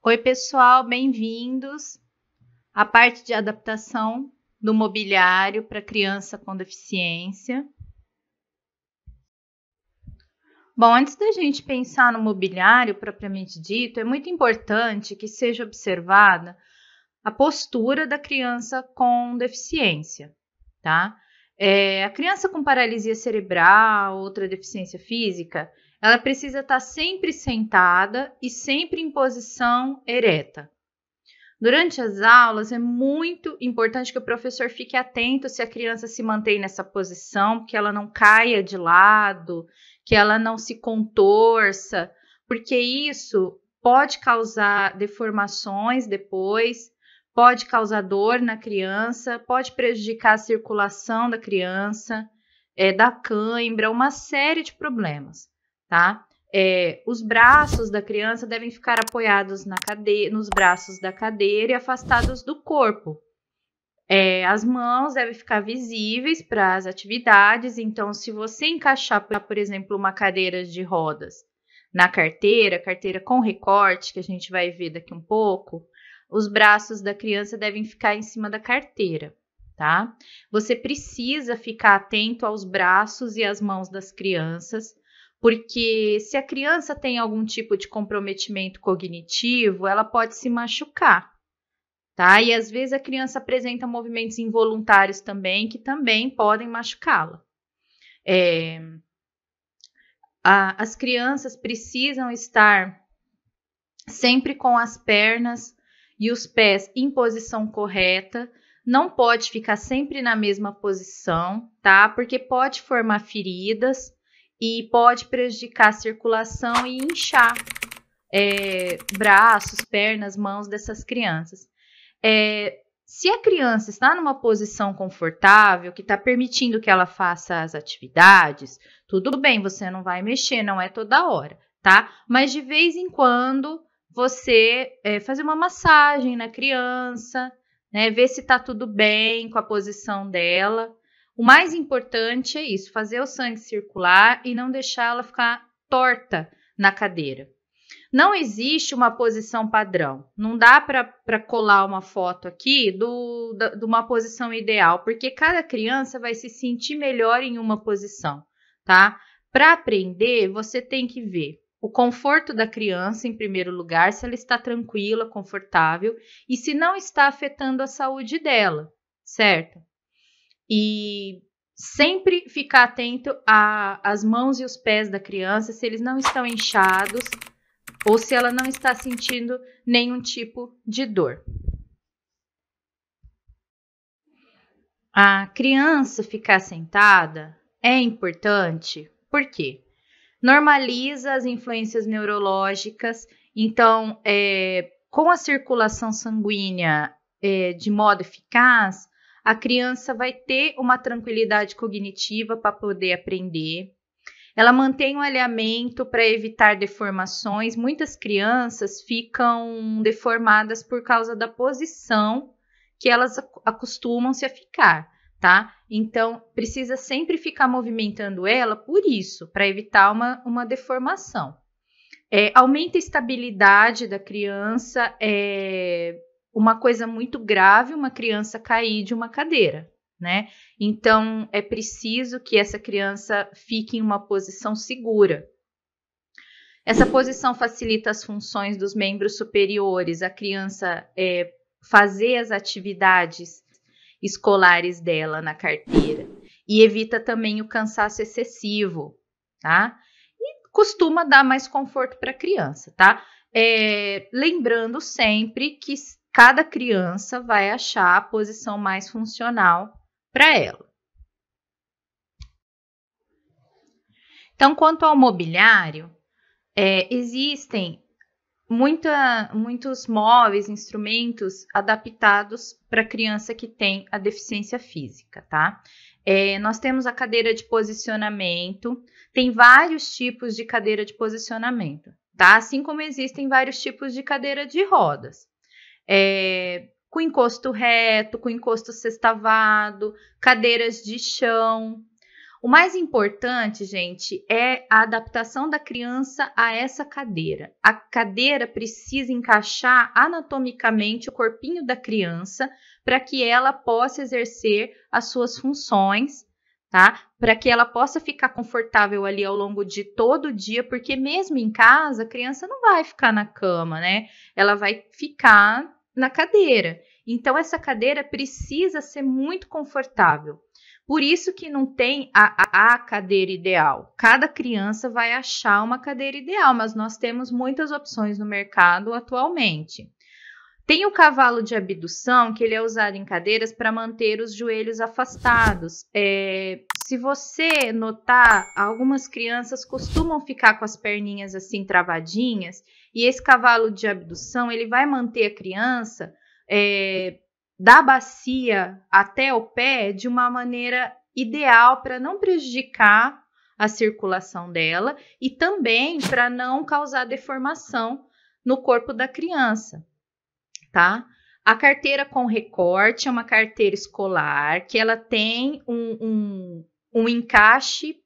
Oi, pessoal, bem-vindos à parte de adaptação do mobiliário para criança com deficiência. Bom, antes da gente pensar no mobiliário propriamente dito, é muito importante que seja observada a postura da criança com deficiência, tá? A criança com paralisia cerebral, outra deficiência física, ela precisa estar sempre sentada e sempre em posição ereta. Durante as aulas, é muito importante que o professor fique atento se a criança se mantém nessa posição, que ela não caia de lado, que ela não se contorça, porque isso pode causar deformações depois, pode causar dor na criança, pode prejudicar a circulação da criança, da cãibra, uma série de problemas, tá? Os braços da criança devem ficar apoiados nos braços da cadeira e afastados do corpo. As mãos devem ficar visíveis para as atividades. Então, se você encaixar, por exemplo, uma cadeira de rodas na carteira com recorte, que a gente vai ver daqui um pouco, os braços da criança devem ficar em cima da carteira, tá? Você precisa ficar atento aos braços e às mãos das crianças, porque se a criança tem algum tipo de comprometimento cognitivo, ela pode se machucar, tá? E às vezes a criança apresenta movimentos involuntários também, que também podem machucá-la. As crianças precisam estar sempre com as pernas e os pés em posição correta, não pode ficar sempre na mesma posição, tá? Porque pode formar feridas e pode prejudicar a circulação e inchar braços, pernas, mãos dessas crianças. Se a criança está numa posição confortável, que está permitindo que ela faça as atividades, tudo bem, você não vai mexer, não é toda hora, tá? Mas de vez em quando você fazer uma massagem na criança, né? Ver se está tudo bem com a posição dela. O mais importante é isso, fazer o sangue circular e não deixar ela ficar torta na cadeira. Não existe uma posição padrão. Não dá para colar uma foto aqui de uma posição ideal, porque cada criança vai se sentir melhor em uma posição, tá? Para aprender, você tem que ver o conforto da criança, em primeiro lugar, se ela está tranquila, confortável, e se não está afetando a saúde dela, certo? E sempre ficar atento às mãos e os pés da criança, se eles não estão inchados ou se ela não está sentindo nenhum tipo de dor. A criança ficar sentada é importante, por quê? Normaliza as influências neurológicas, então, com a circulação sanguínea de modo eficaz, a criança vai ter uma tranquilidade cognitiva para poder aprender. Ela mantém um alinhamento para evitar deformações. Muitas crianças ficam deformadas por causa da posição que elas acostumam-se a ficar, tá? Então, precisa sempre ficar movimentando ela por isso, para evitar uma deformação. Aumenta a estabilidade da criança, uma coisa muito grave uma criança cair de uma cadeira, né? Então, é preciso que essa criança fique em uma posição segura. Essa posição facilita as funções dos membros superiores, a criança fazer as atividades escolares dela na carteira e evita também o cansaço excessivo, tá? E costuma dar mais conforto para a criança, tá? Lembrando sempre que cada criança vai achar a posição mais funcional para ela. Então, quanto ao mobiliário, existem muitos móveis, instrumentos adaptados para criança que tem a deficiência física, tá? Nós temos a cadeira de posicionamento, tem vários tipos de cadeira de posicionamento, tá? Assim como existem vários tipos de cadeira de rodas. Com encosto reto, com encosto sextavado, cadeiras de chão. O mais importante, gente, é a adaptação da criança a essa cadeira. A cadeira precisa encaixar anatomicamente o corpinho da criança para que ela possa exercer as suas funções, tá? Para que ela possa ficar confortável ali ao longo de todo o dia, porque mesmo em casa, a criança não vai ficar na cama, né? Ela vai ficar na cadeira. Então, essa cadeira precisa ser muito confortável. Por isso que não tem a cadeira ideal. Cada criança vai achar uma cadeira ideal, mas nós temos muitas opções no mercado atualmente. Tem o cavalo de abdução, que ele é usado em cadeiras para manter os joelhos afastados. Se você notar, algumas crianças costumam ficar com as perninhas assim travadinhas, e esse cavalo de abdução, ele vai manter a criança da bacia até o pé de uma maneira ideal para não prejudicar a circulação dela e também para não causar deformação no corpo da criança, tá? A carteira com recorte é uma carteira escolar que ela tem um encaixe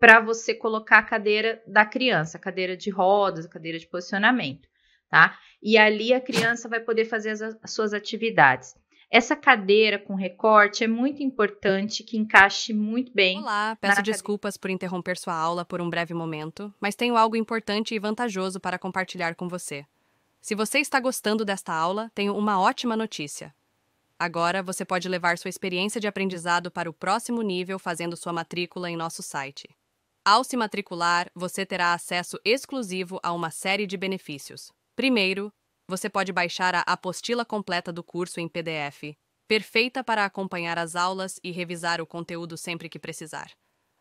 para você colocar a cadeira da criança, a cadeira de rodas, a cadeira de posicionamento, tá? E ali a criança vai poder fazer as suas atividades. Essa cadeira com recorte é muito importante, que encaixe muito bem. Olá, peço desculpas por interromper sua aula por um breve momento, mas tenho algo importante e vantajoso para compartilhar com você. Se você está gostando desta aula, tenho uma ótima notícia. Agora você pode levar sua experiência de aprendizado para o próximo nível fazendo sua matrícula em nosso site. Ao se matricular, você terá acesso exclusivo a uma série de benefícios. Primeiro, você pode baixar a apostila completa do curso em PDF, perfeita para acompanhar as aulas e revisar o conteúdo sempre que precisar.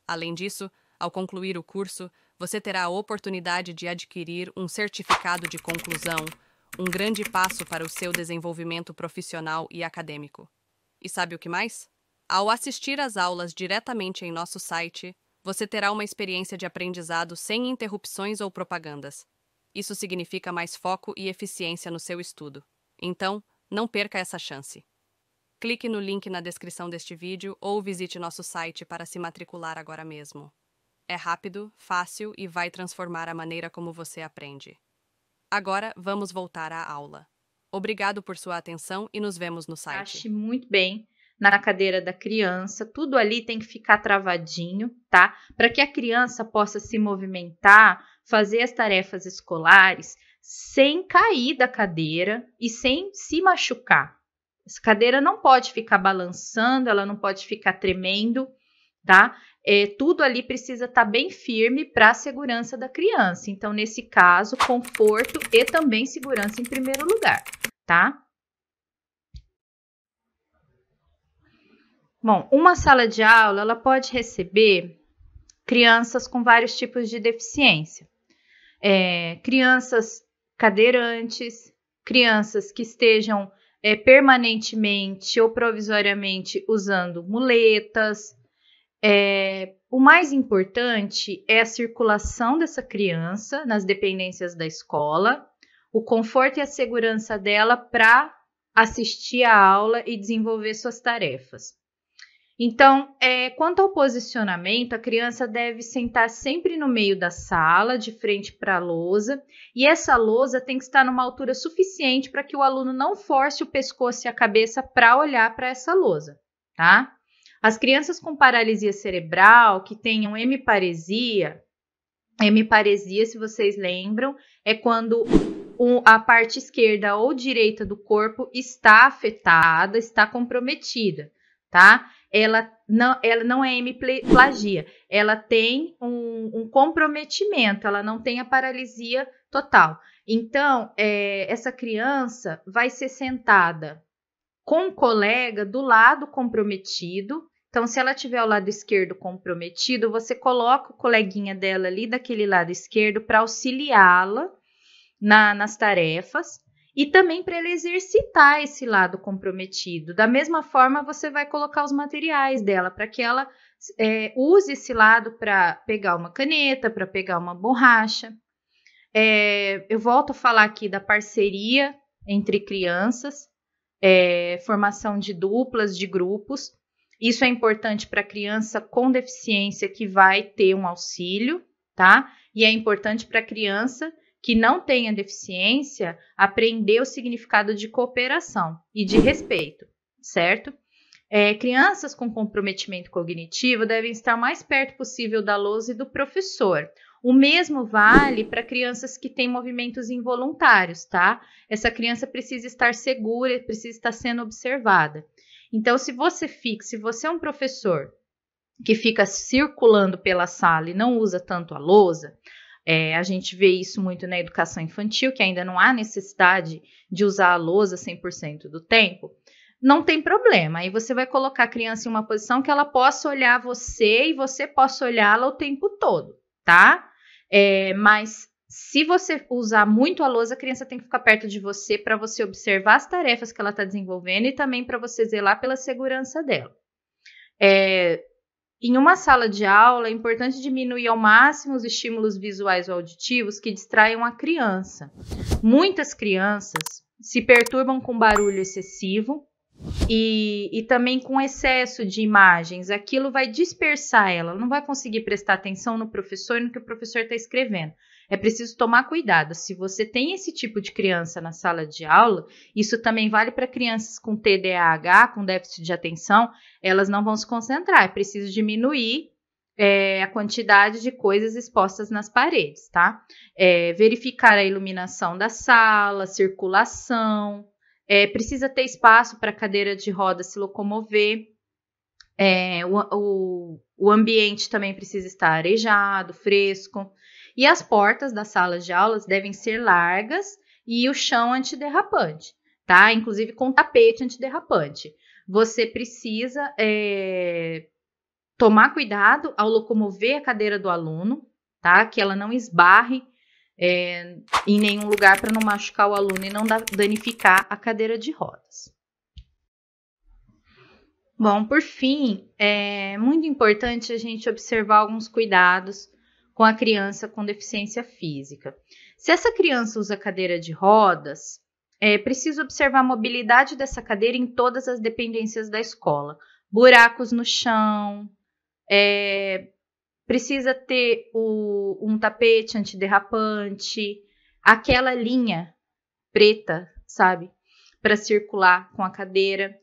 Além disso, ao concluir o curso, você terá a oportunidade de adquirir um certificado de conclusão, um grande passo para o seu desenvolvimento profissional e acadêmico. E sabe o que mais? Ao assistir às aulas diretamente em nosso site, você terá uma experiência de aprendizado sem interrupções ou propagandas. Isso significa mais foco e eficiência no seu estudo. Então, não perca essa chance. Clique no link na descrição deste vídeo ou visite nosso site para se matricular agora mesmo. É rápido, fácil e vai transformar a maneira como você aprende. Agora, vamos voltar à aula. Obrigado por sua atenção e nos vemos no site. Encaixe muito bem na cadeira da criança, tudo ali tem que ficar travadinho, tá? Para que a criança possa se movimentar, fazer as tarefas escolares sem cair da cadeira e sem se machucar. Essa cadeira não pode ficar balançando, ela não pode ficar tremendo, tá? Tudo ali precisa estar bem firme para a segurança da criança. Então, nesse caso, conforto e também segurança em primeiro lugar, tá? Bom, uma sala de aula, ela pode receber crianças com vários tipos de deficiência. Crianças cadeirantes, crianças que estejam permanentemente ou provisoriamente usando muletas. O mais importante é a circulação dessa criança nas dependências da escola, o conforto e a segurança dela para assistir a aula e desenvolver suas tarefas. Então, quanto ao posicionamento, a criança deve sentar sempre no meio da sala, de frente para a lousa, e essa lousa tem que estar numa altura suficiente para que o aluno não force o pescoço e a cabeça para olhar para essa lousa, tá? As crianças com paralisia cerebral, que tenham hemiparesia, se vocês lembram, é quando a parte esquerda ou direita do corpo está afetada, está comprometida, tá? Ela não é hemiplegia, ela tem um comprometimento, ela não tem a paralisia total. Então, essa criança vai ser sentada com o colega do lado comprometido. Então, se ela tiver ao lado esquerdo comprometido, você coloca o coleguinha dela ali daquele lado esquerdo para auxiliá-la nas tarefas e também para ele exercitar esse lado comprometido. Da mesma forma, você vai colocar os materiais dela para que ela use esse lado para pegar uma caneta, para pegar uma borracha. Eu volto a falar aqui da parceria entre crianças, formação de duplas, de grupos. Isso é importante para a criança com deficiência que vai ter um auxílio, tá? E é importante para a criança que não tenha deficiência aprender o significado de cooperação e de respeito, certo? Crianças com comprometimento cognitivo devem estar o mais perto possível da lousa e do professor. O mesmo vale para crianças que têm movimentos involuntários, tá? Essa criança precisa estar segura, precisa estar sendo observada. Então, se você é um professor que fica circulando pela sala e não usa tanto a lousa, a gente vê isso muito na educação infantil, que ainda não há necessidade de usar a lousa 100% do tempo, não tem problema. Aí você vai colocar a criança em uma posição que ela possa olhar você e você possa olhá-la o tempo todo, tá? Mas se você usar muito a lousa, a criança tem que ficar perto de você para você observar as tarefas que ela está desenvolvendo e também para você zelar pela segurança dela. Em uma sala de aula, é importante diminuir ao máximo os estímulos visuais ou auditivos que distraiam a criança. Muitas crianças se perturbam com barulho excessivo e também com excesso de imagens. Aquilo vai dispersar ela não vai conseguir prestar atenção no professor e no que o professor está escrevendo. É preciso tomar cuidado. Se você tem esse tipo de criança na sala de aula, isso também vale para crianças com TDAH, com déficit de atenção, elas não vão se concentrar. É preciso diminuir a quantidade de coisas expostas nas paredes, tá? Verificar a iluminação da sala, circulação. Precisa ter espaço para a cadeira de roda se locomover. O ambiente também precisa estar arejado, fresco. E as portas das salas de aulas devem ser largas e o chão antiderrapante, tá? Inclusive com tapete antiderrapante. Você precisa tomar cuidado ao locomover a cadeira do aluno, tá? Que ela não esbarre em nenhum lugar para não machucar o aluno e não danificar a cadeira de rodas. Bom, por fim, é muito importante a gente observar alguns cuidados com a criança com deficiência física. Se essa criança usa cadeira de rodas, é preciso observar a mobilidade dessa cadeira em todas as dependências da escola. Buracos no chão, precisa ter um tapete antiderrapante, aquela linha preta, sabe, para circular com a cadeira.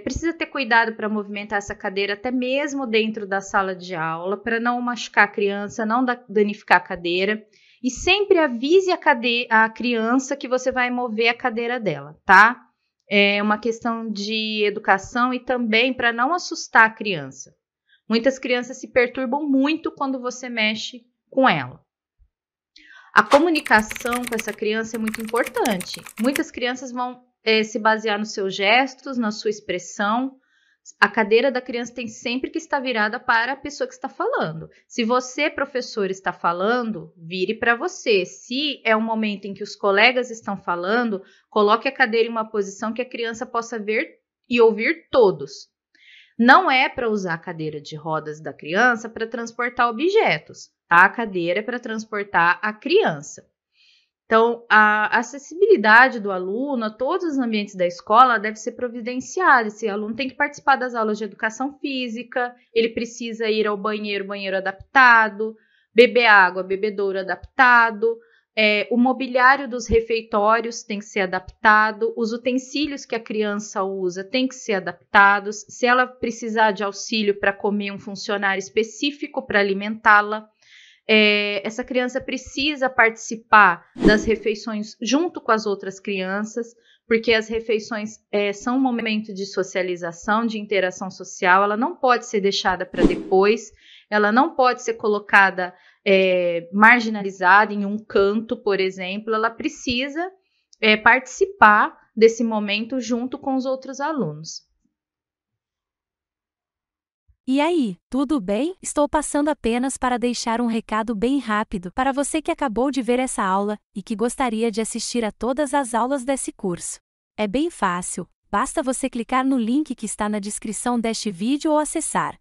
Precisa ter cuidado para movimentar essa cadeira até mesmo dentro da sala de aula, para não machucar a criança, não danificar a cadeira. E sempre avise a criança que você vai mover a cadeira dela, tá? É uma questão de educação e também para não assustar a criança. Muitas crianças se perturbam muito quando você mexe com ela. A comunicação com essa criança é muito importante. Muitas crianças vão se basear nos seus gestos, na sua expressão. A cadeira da criança tem sempre que estar virada para a pessoa que está falando. Se você, professor, está falando, vire para você. Se é um momento em que os colegas estão falando, coloque a cadeira em uma posição que a criança possa ver e ouvir todos. Não é para usar a cadeira de rodas da criança para transportar objetos, tá? A cadeira é para transportar a criança. Então, a acessibilidade do aluno a todos os ambientes da escola deve ser providenciada. Esse aluno tem que participar das aulas de educação física, ele precisa ir ao banheiro, banheiro adaptado, beber água, bebedouro adaptado, o mobiliário dos refeitórios tem que ser adaptado, os utensílios que a criança usa tem que ser adaptados. Se ela precisar de auxílio para comer, um funcionário específico para alimentá-la. Essa criança precisa participar das refeições junto com as outras crianças, porque as refeições são um momento de socialização, de interação social. Ela não pode ser deixada para depois, ela não pode ser colocada marginalizada em um canto, por exemplo. Ela precisa participar desse momento junto com os outros alunos. E aí, tudo bem? Estou passando apenas para deixar um recado bem rápido para você que acabou de ver essa aula e que gostaria de assistir a todas as aulas desse curso. É bem fácil, basta você clicar no link que está na descrição deste vídeo ou acessar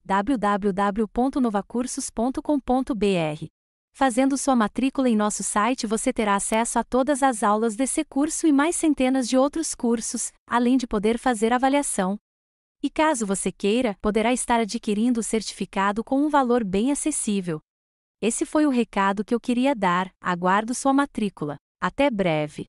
www.novacursos.com.br. Fazendo sua matrícula em nosso site, você terá acesso a todas as aulas desse curso e mais centenas de outros cursos, além de poder fazer avaliação. E caso você queira, poderá estar adquirindo o certificado com um valor bem acessível. Esse foi o recado que eu queria dar. Aguardo sua matrícula. Até breve!